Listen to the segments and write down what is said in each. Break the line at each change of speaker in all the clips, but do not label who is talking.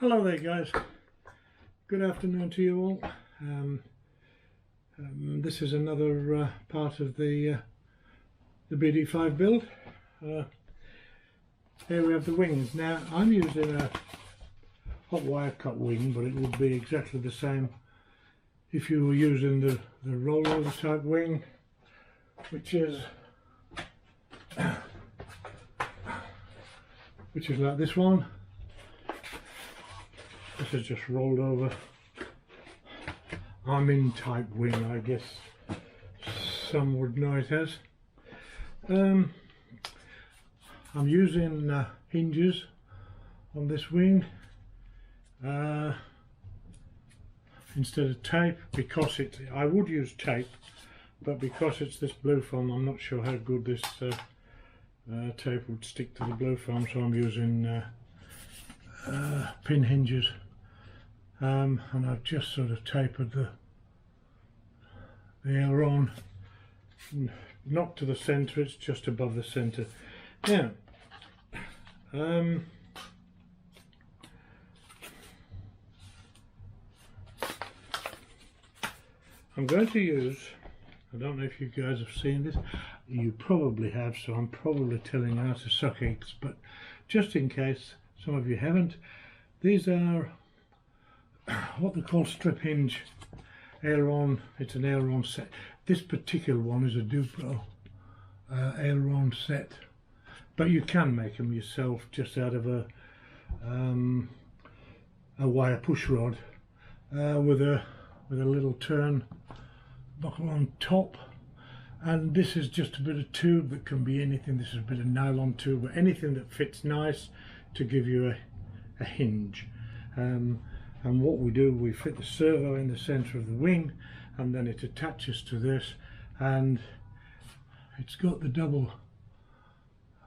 Hello there guys, good afternoon to you all. This is another part of the BD5 build. Here we have the wings. Now I'm using a hot wire cut wing, but it would be exactly the same if you were using the rollover type wing, which is like this one. This is just rolled over Armin type wing, I guess some would know it as. I'm using hinges on this wing instead of tape, because I would use tape, but because it's this blue foam, I'm not sure how good this tape would stick to the blue foam, so I'm using pin hinges. And I've just sort of tapered the aileron, not to the centre, it's just above the centre. Now, I'm going to use, I don't know if you guys have seen this, you probably have, so I'm probably telling you how to suck eggs, but just in case some of you haven't, these are what they call strip hinge aileron. It's an aileron set. This particular one is a Duplo aileron set, but you can make them yourself just out of a wire push rod with a little turn buckle on top. And this is just a bit of tube that can be anything. This is a bit of nylon tube, but anything that fits nice to give you a hinge. And what we do, we fit the servo in the centre of the wing, and then it attaches to this, and it's got the double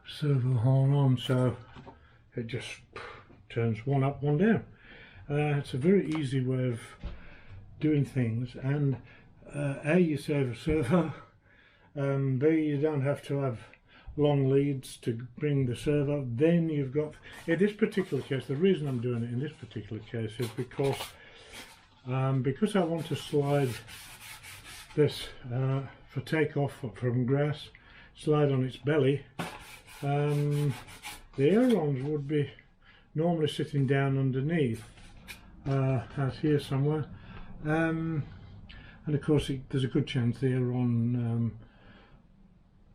servo horn on, so it just turns one up, one down. It's a very easy way of doing things, and A, you save a servo, B, you don't have to have long leads to bring the servo. Then you've got, in this particular case, the reason I'm doing it in this particular case is because I want to slide this for takeoff from grass, slide on its belly. The ailerons would be normally sitting down underneath, out here somewhere, and of course there's a good chance the aileron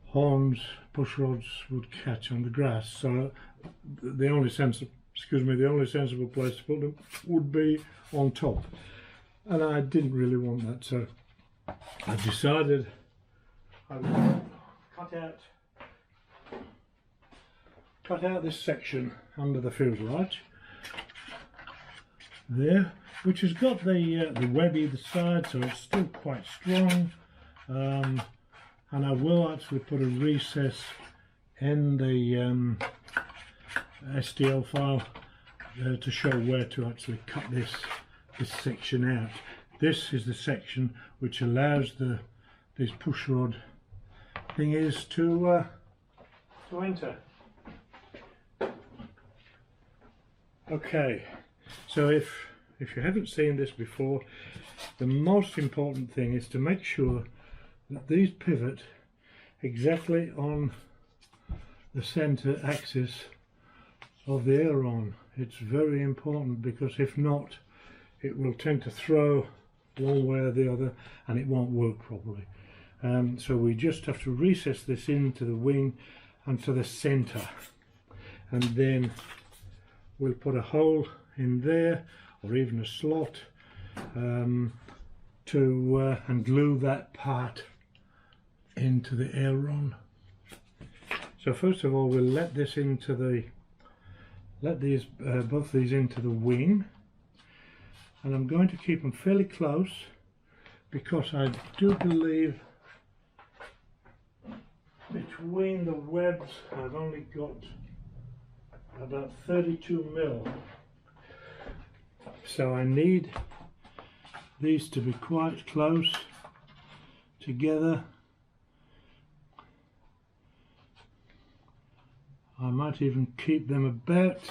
horns, push rods would catch on the grass, so the only sensible place to put them would be on top, and I didn't really want that, so I decided I would cut out this section under the fuselage there, which has got the web either side, so it's still quite strong. And I will actually put a recess in the STL file to show where to actually cut this section out. This is the section which allows these push rod thingies to enter. Okay, so if you haven't seen this before, the most important thing is to make sure that these pivot exactly on the center axis of the aileron. It's very important, because if not, it will tend to throw one way or the other and it won't work properly. So we just have to recess this into the wing and to the center, and then we'll put a hole in there, or even a slot, and glue that part into the aileron. So first of all, we'll let this into both these into the wing, and I'm going to keep them fairly close, because I do believe between the webs I've only got about 32mm, so I need these to be quite close together. I might even keep them about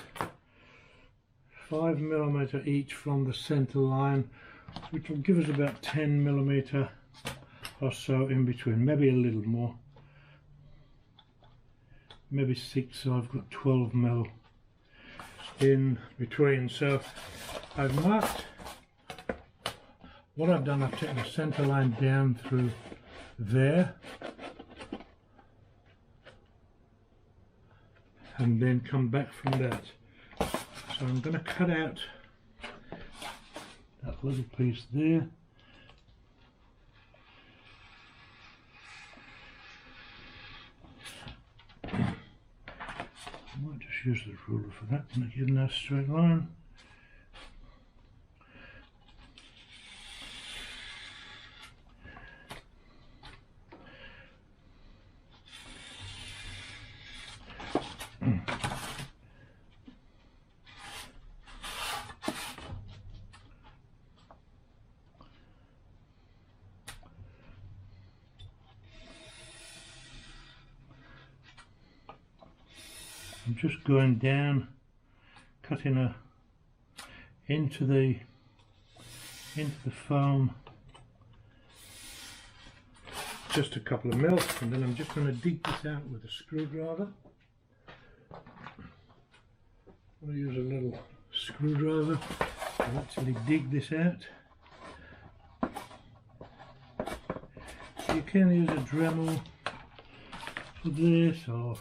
5mm each from the center line, which will give us about 10mm or so in between, maybe a little more, maybe 6, so I've got 12mm in between. So I've marked what I've done. I've taken the center line down through there and then come back from that. So I'm going to cut out that little piece there. I might just use the ruler for that to make it a nice straight line. I'm just going down, cutting into the foam, just a couple of mils, and then I'm just going to dig this out with a screwdriver. I'm going to use a little screwdriver to actually dig this out. You can use a Dremel for this, or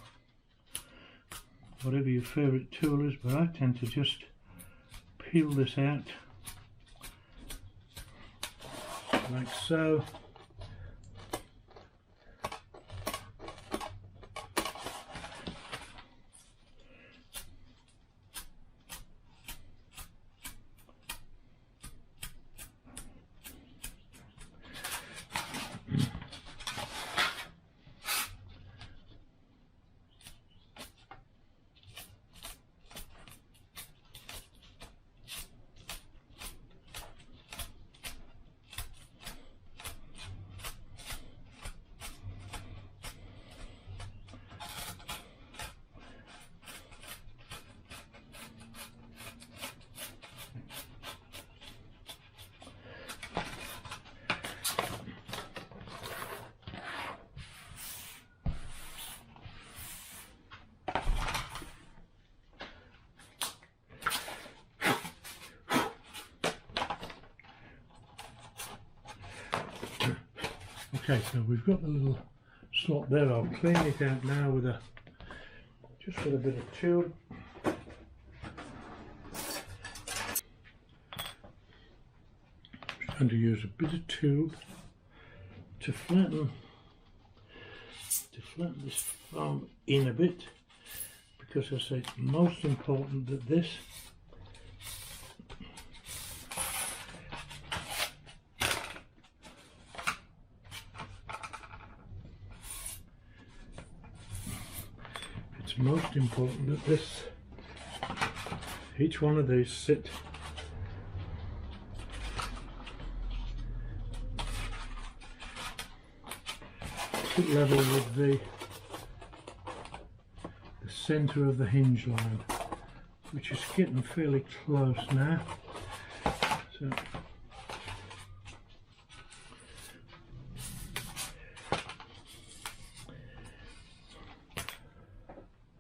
whatever your favourite tool is, but I tend to just peel this out like so. Okay, so we've got the little slot there. I'll clean it out now with just with a bit of tube. I'm going to use a bit of tube to flatten this foam in a bit, because I say it's most important that this each one of these sit level with the center of the hinge line, which is getting fairly close now. So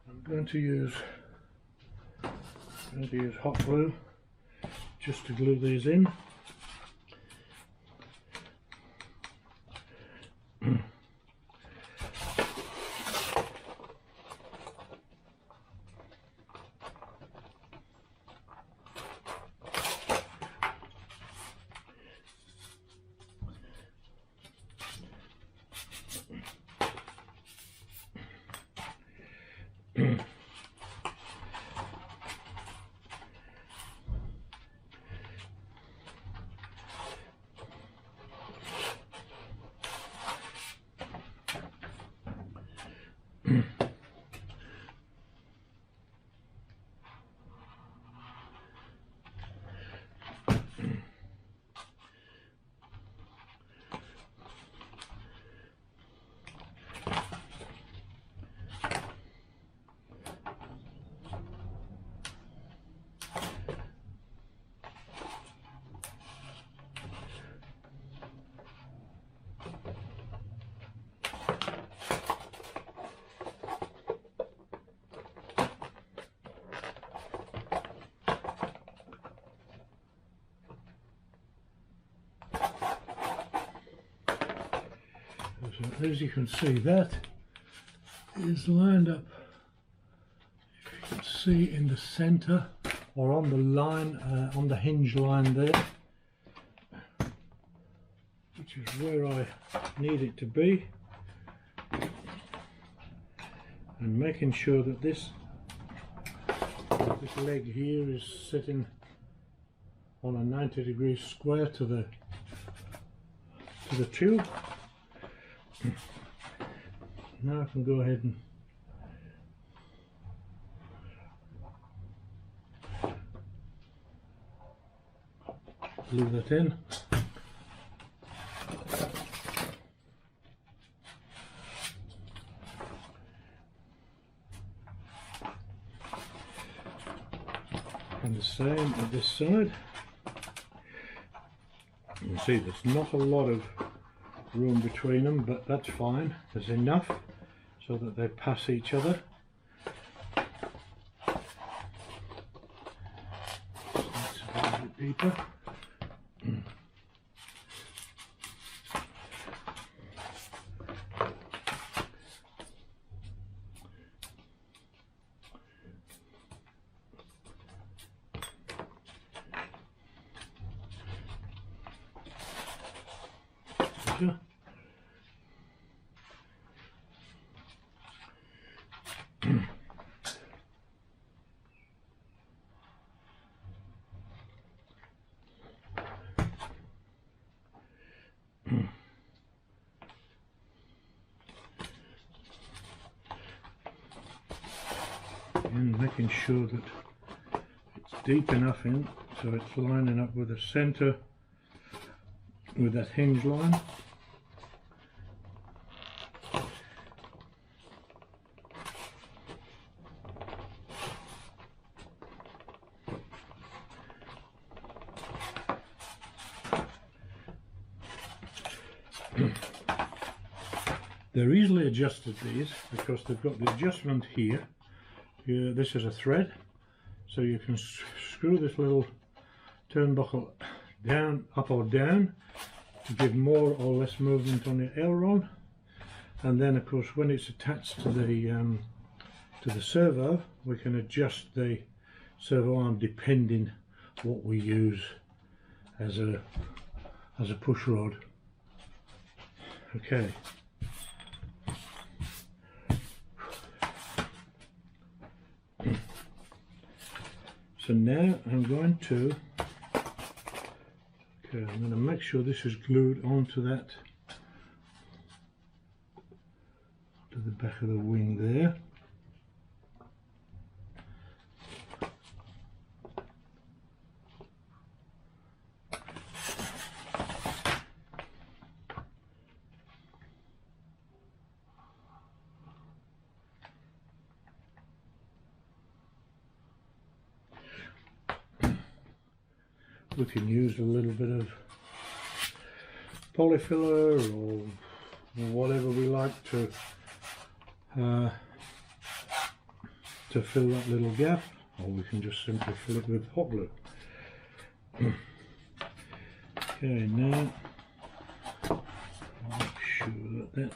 I'm going to use hot glue just to glue these in. as you can see, that is lined up, if you can see, in the center or on the line, on the hinge line there, which is where I need it to be, and making sure that this leg here is sitting on a 90-degree square to the tube. Now I can go ahead and glue that in. And the same at this side. You can see there's not a lot of room between them, but that's fine. There's enough so that they pass each other. So that's a little bit deeper. And making sure that it's deep enough in so it's lining up with the center with that hinge line. They're easily adjusted, these, because they've got the adjustment here. This is a thread, so you can screw this little turnbuckle down, up or down, to give more or less movement on the aileron. And then of course when it's attached to the servo, we can adjust the servo arm depending what we use as a push rod. Okay. So now I'm going to make sure this is glued onto that, to the back of the wing there. We can use a little bit of polyfiller or whatever we like to fill that little gap, or we can just simply fill it with hot glue. Okay, now make sure that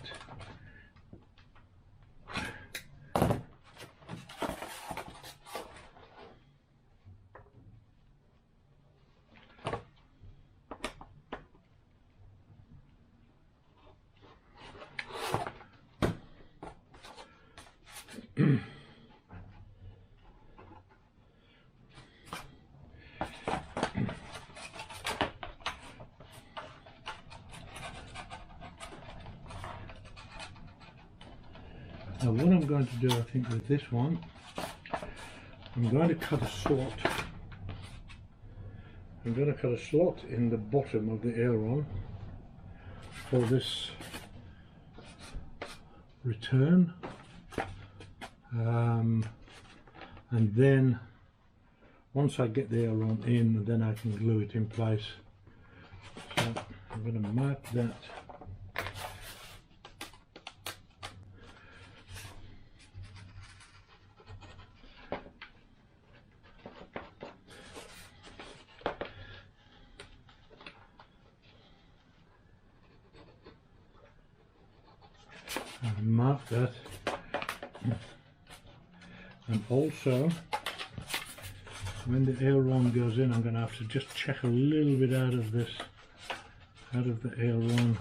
now what I'm going to do, I think, with this one, I'm going to cut a slot. I'm going to cut a slot in the bottom of the aileron for this return, and then once I get the aileron in, then I can glue it in place. So I'm going to mark that. I'll mark that. And also, when the aileron goes in, I'm going to have to just check a little bit out of this, out of the aileron.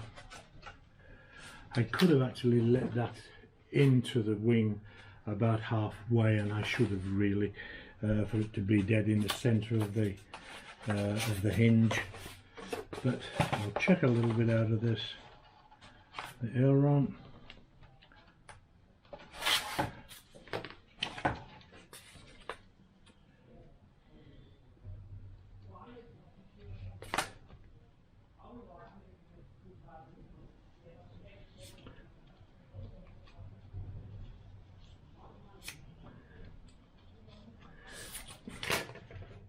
I could have actually let that into the wing about halfway, and I should have really, for it to be dead in the centre of the hinge. But I'll check a little bit out of this, the aileron.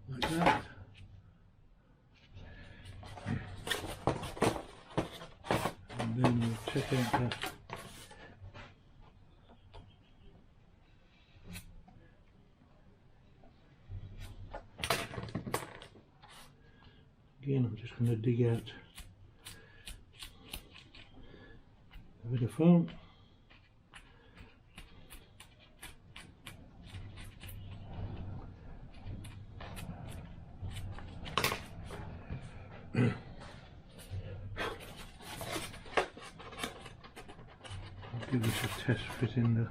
Like that. And then we'll check out that. Again, I'm just going to dig out a bit of foam. Give this a test fit in there.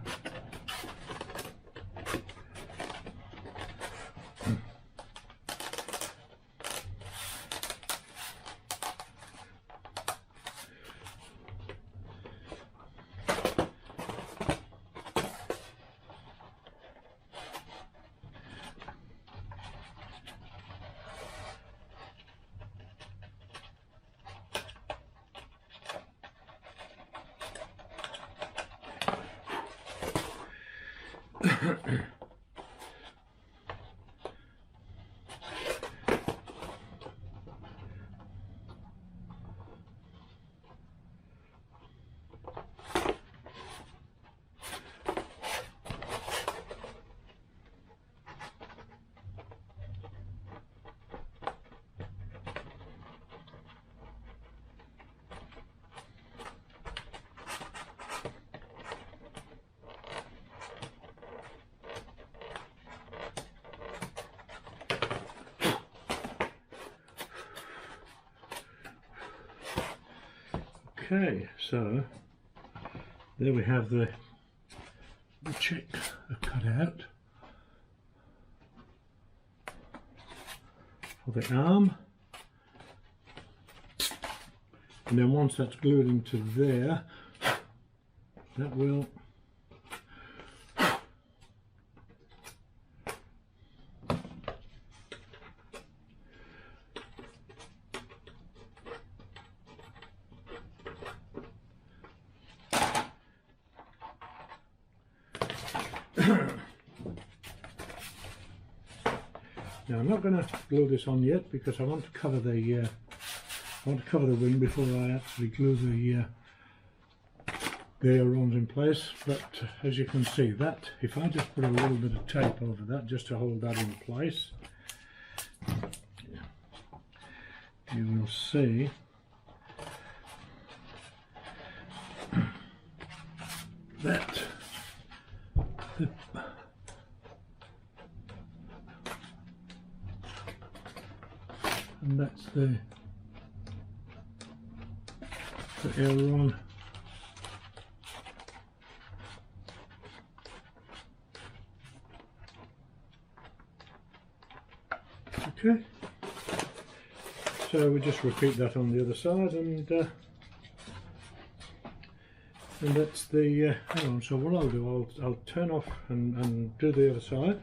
Okay, so there we have the chick cut out for the arm, and then once that's glued into there, that will now I'm not going to glue this on yet because I want to cover the wing before I actually glue the ailerons in place. But as you can see, that if I just put a little bit of tape over that just to hold that in place, you will see that and that's the aileron. Okay, so we just repeat that on the other side, and that's the aileron. So what I'll do, I'll turn off and do the other side.